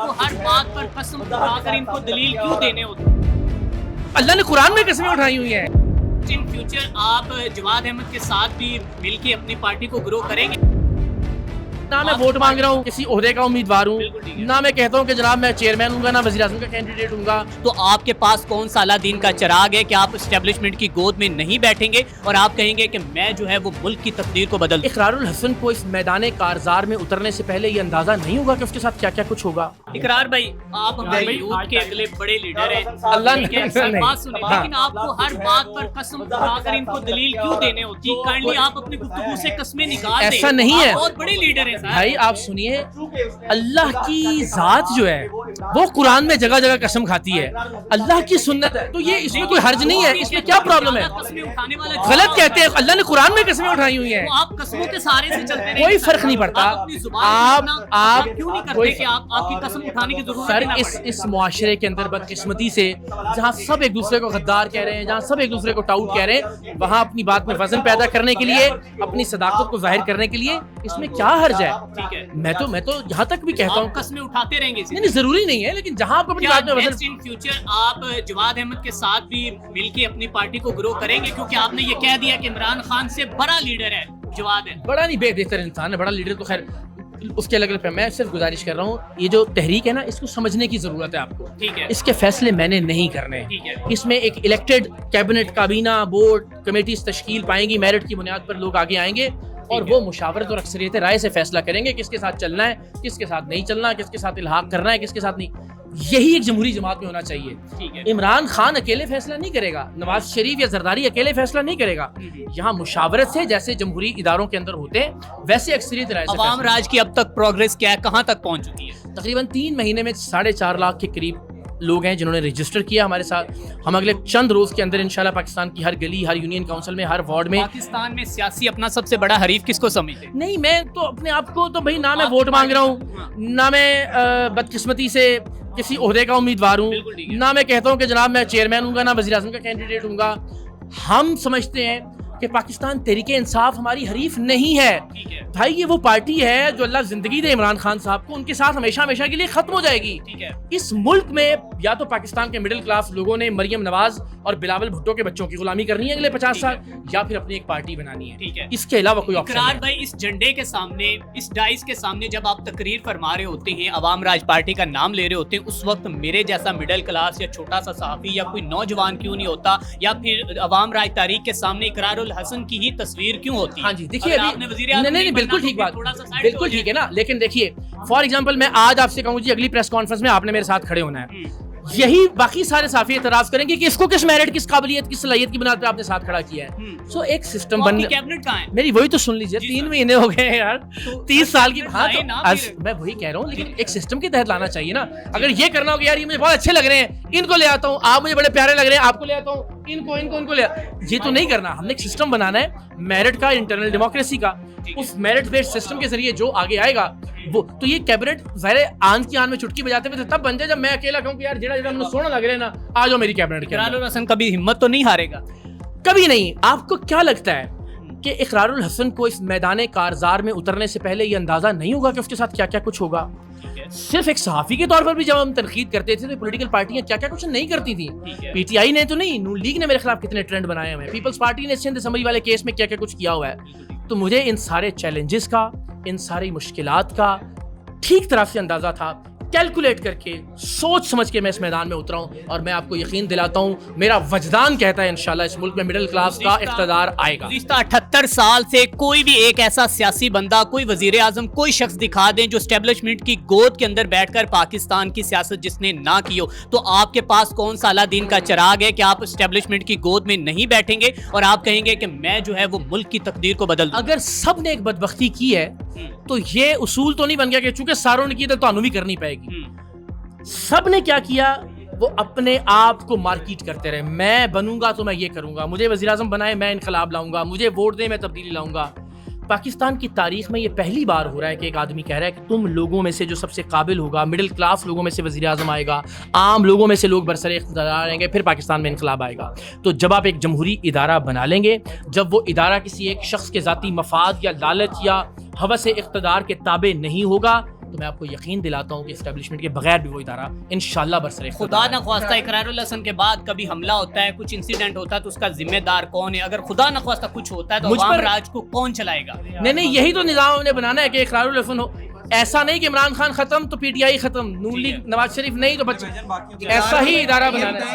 आपको हर बात पर कसम उठाकर इनको दलील क्यों देने होते? अल्लाह ने कुरान में कसमें उठाई हुई हैं। इन फ्यूचर आप जवाद अहमद के साथ भी मिलके अपनी पार्टी को ग्रो करेंगे? ना मैं वोट मांग रहा हूँ, किसी ओहदे का उम्मीदवार हूँ, बिल्कुल ठीक है। ना मैं कहता हूँ कि जनाब मैं चेयरमैन हूँ, ना वज़ीर आज़म का कैंडिडेट हूँ। तो आपके पास कौन सा अला दीन का चिराग है कि आप एस्टेब्लिशमेंट की गोद में नहीं बैठेंगे और आप कहेंगे कि मैं जो है वो मुल्क की तकदीर को बदल दूं? इकरारुल हसन को इस मैदान कारज़ार में उतरने से पहले ये अंदाजा नहीं होगा कि उसके साथ क्या क्या कुछ होगा। इकरार भाई, आप हमारे यूथ के अगले बड़े लीडर हैं, अल्लाह ठीक है, नहीं। बात सुनिए, हाँ। लेकिन आपको हर बात पर कसम उठाकर इनको दलील क्यों देने होती? काइंडली आप अपनी गुफ्तगू से कस्में निकाल दें। ऐसा नहीं आप है। बहुत बड़े लीडर हैं सर। भाई आप सुनिए, अल्लाह की ज़ात जो है वो कुरान में जगह जगह कसम खाती है, अल्लाह की सुन्नत है, तो ये इसमें कोई हर्ज नहीं है, इसमें क्या प्रॉब्लम है? कसमें उठाने वाला गलत कहते हैं, अल्लाह ने कुरान में कसमें उठाई हुई हैं। तो आप कसमों के सहारे से चलते रहे। कोई फर्क नहीं पड़ता। आप अपनी जुबान आप- को अपना- आप- क्यों नहीं करते कोई- कि आप आपकी कसम उठाने की जरूरत सर ही ना इस पड़े? इस मुआशरे के अंदर बदकिस्मती से जहाँ सब एक दूसरे को गद्दार कह रहे हैं, जहाँ सब एक दूसरे को टाउट कह रहे हैं, वहाँ अपनी बात में वजन पैदा करने के लिए, अपनी सदाकत को जाहिर करने के लिए इसमें क्या हर्ज है? ठीक है, मैं तो यहाँ तक भी कहता हूँ, आप कसमें उठाते रहेंगे इसी नहीं जरूरी नहीं है, लेकिन जहाँ आपको अपनी क्या बात में वजन नेक्स्ट इन फ्यूचर आप जवाद अहमद के साथ भी मिलके अपनी पार्टी को ग्रो करेंगे? क्योंकि आपने ये कह दिया कि इमरान खान से बड़ा लीडर है जवाद है। बड़ा नहीं बेहतर इंसान है, बड़ा लीडर तो खैर उसके अलग अलग। मैं सिर्फ गुजारिश कर रहा हूँ, ये जो तहरीक है ना, इसको समझने की जरूरत है आपको। ठीक है, इसके फैसले मैंने नहीं करने। ठीक है, इसमें एक इलेक्टेड कैबिनेट, काबीना, बोर्ड, कमेटीज तश्कील पाएंगी, मेरिट की बुनियाद पर लोग आगे आएंगे और वो मुशावरत और अक्सरियत राय से फैसला करेंगे किसके साथ चलना है, किसके साथ नहीं चलना, किसके साथ इल्हाक करना है, किसके साथ नहीं। यही एक जमहूरी जमात में होना चाहिए। ठीक है। इमरान खान अकेले फैसला नहीं करेगा, नवाज शरीफ या जरदारी अकेले फैसला नहीं करेगा। यहाँ मुशावरत से, जैसे जमहूरी इदारों के अंदर होते हैं वैसे अक्सरियत राय से अवाम फैसला। राज की अब तक प्रोग्रेस क्या है, कहाँ तक पहुँच चुकी है? तकरीबन 3 महीने में 4.5 लाख के करीब लोग हैं जिन्होंने रजिस्टर किया हमारे साथ। हम अगले चंद रोज के अंदर इंशाल्लाह पाकिस्तान की हर गली, हर यूनियन काउंसिल में, हर वार्ड में। पाकिस्तान में सियासी अपना सबसे बड़ा हरीफ किसको समझते हैं? नहीं, मैं तो अपने आप को तो भाई, ना मैं आप वोट मांग रहा हाँ। हूँ, ना मैं बदकिस्मती से किसी ओहदे का उम्मीदवार हूँ, बिल्कुल ठीक है। ना मैं कहता हूँ कि जनाब मैं चेयरमैन हूँ, ना वज़ीर आज़म का कैंडिडेट हूँ। हम समझते हैं कि पाकिस्तान तहरीक इंसाफ हमारी हरीफ नहीं है। ठीक है, भाई ये वो पार्टी है जो अल्लाह जिंदगी दे इमरान खान साहब को, उनके साथ हमेशा हमेशा के लिए खत्म हो जाएगी। ठीक है, इस मुल्क में या तो पाकिस्तान के मिडिल क्लास लोगों ने मरियम नवाज और बिलावल भुट्टो के बच्चों की गुलामी करनी है अगले 50 साल, या फिर अपनी एक पार्टी बनानी है। ठीक है। इसके अलावा कोई ऑप्शन इकरार नहीं। भाई, इस झंडे के सामने, इस डाइस के सामने जब आप तकरीर फरमा रहे होते हैं, अवाम राज पार्टी का नाम ले रहे होते हैं, उस वक्त मेरे जैसा मिडिल क्लास या छोटा सा सहाफी या कोई नौजवान क्यों नहीं होता, या फिर अवाम राज तारीख के सामने इकरारुल हसन की ही तस्वीर क्यों होती है? हाँ जी, देखिए अगर अभी आपने वज़ीर नहीं आज़म नहीं बनना बिल्कुल तो ठीक फिर बात, थोड़ा सा side बिल्कुल हो ठीक है ना। लेकिन देखिए, फॉर एग्जांपल मैं आज आपसे कहूँ जी अगली प्रेस कॉन्फ्रेंस में आपने मेरे साथ खड़े होना है, यही बाकी सारे साफी एतराज करेंगे कि इसको किस मेरिट, किस काबिलियत, किस सलाहियत की बुनियाद पे आपने साथ खड़ा किया है। सो एक सिस्टम बन, कैबिनेट कहाँ है? मेरी वही तो सुन लीजिए, जी 3 सर। महीने हो गए हैं यार, 30 साल की। हाँ लाए ना तो फिर। मैं वही कह रहा हूँ, लेकिन एक सिस्टम के तहत लाना चाहिए ना। अगर ये करना हो कि यार ये मुझे बहुत अच्छे लग रहे हैं, इनको ले आता हूँ, आप मुझे बड़े प्यारे लग रहे हैं, आपको ले आता हूँ, इनको ले, ये तो नहीं करना। हमने एक सिस्टम बनाना है मेरिट का, इंटरनल डेमोक्रेसी का। उस मेरिट बेस्ड सिस्टम के जरिए जो आगे आएगा वो तो, ये कैबिनेट ज़ाहिर आन की आन में चुटकी बजाते हुए तब बन जाए जब मैं अकेला कहूँ कि यार जेड़ा जेड़ा मुझे सोना लग रहा है ना, आ जाओ मेरी कैबिनेट के अंदर। इकरारुल हसन कभी हिम्मत तो नहीं हारेगा? कभी नहीं। आपको क्या लगता है कि इकरारुल हसन को इस मैदान कारज़ार में उतरने से पहले ये अंदाजा नहीं होगा कि उसके साथ क्या क्या कुछ होगा? सिर्फ एक सहाफ़ी के तौर पर भी जब हम तनकीद करते थे तो पॉलिटिकल पार्टियां क्या क्या कुछ नहीं करती थी। पीटीआई ने तो नहीं, नून लीग ने मेरे खिलाफ कितने ट्रेंड बनाए हुए हैं, पीपल्स पार्टी ने सिंध असम्बली वाले केस में क्या क्या कुछ किया हुआ है। तो मुझे इन सारे चैलेंजेस का, इन सारी मुश्किलात का ठीक तरह से अंदाजा था। कैलकुलेट करके, सोच समझ के मैं इस मैदान में उतरा हूँ, और मैं आपको यकीन दिलाता हूँ, मेरा वजदान कहता है इंशाल्लाह इस मुल्क में मिडिल क्लास का इक़्तिदार आएगा। 78 साल से कोई भी एक ऐसा सियासी बंदा, कोई वजीर आजम, कोई शख्स दिखा दें जो एस्टेब्लिशमेंट की गोद के अंदर बैठकर पाकिस्तान की सियासत जिसने ना की हो, तो आपके पास कौन सा अला दीन का चिराग है कि आप एस्टेब्लिशमेंट की गोद में नहीं बैठेंगे और आप कहेंगे कि मैं जो है वो मुल्क की तकदीर को बदल दूं? अगर सब ने एक बदबख्ती की है तो ये उसूल तो नहीं बन गया कि चूंकि सारों ने की तो तानू भी करनी पड़ेगी। सब ने क्या किया, वो अपने आप को मार्केट करते रहे। मैं बनूंगा तो मैं ये करूंगा, मुझे वज़ीर आज़म बनाए मैं इनकलाब लाऊंगा, मुझे वोट दे मैं तब्दीली लाऊंगा। पाकिस्तान की तारीख में ये पहली बार हो रहा है कि एक आदमी कह रहा है कि तुम लोगों में से जो सबसे काबिल होगा, मिडिल क्लास लोगों में से वज़ीर आज़म आएगा, आम लोगों में से लोग बरसरे इख्तियार आएंगे, फिर पाकिस्तान में इनकलाब आएगा। तो जब आप एक जमहूरी इदारा बना लेंगे, जब वो इदारा किसी एक शख्स के ज़ाती मफाद या लालच या हवस इख्तियार के ताबे नहीं होगा, تو میں آپ کو یقین دلاتا ہوں کہ اسٹیبلشمنٹ کے بغیر بھی وہ ادارہ انشاءاللہ برسر خدا نہ خواستہ اقرار الحسن کے بعد کبھی حملہ ہوتا ہے, کچھ انسیڈنٹ ہوتا ہے, تو اس کا ذمہ دار کون ہے؟ اگر خدا نہ خواستہ کچھ ہوتا ہے تو عوام راج کو کون چلائے گا؟ نہیں, یہی تو نظام ہم نے بنانا ہے کہ اقرار الحسن ہو. ایسا نہیں کہ عمران خان ختم تو پی ٹی آئی ختم, نون لیگ نواز شریف نہیں تو ایسا ہی ادارہ بنانا ہے.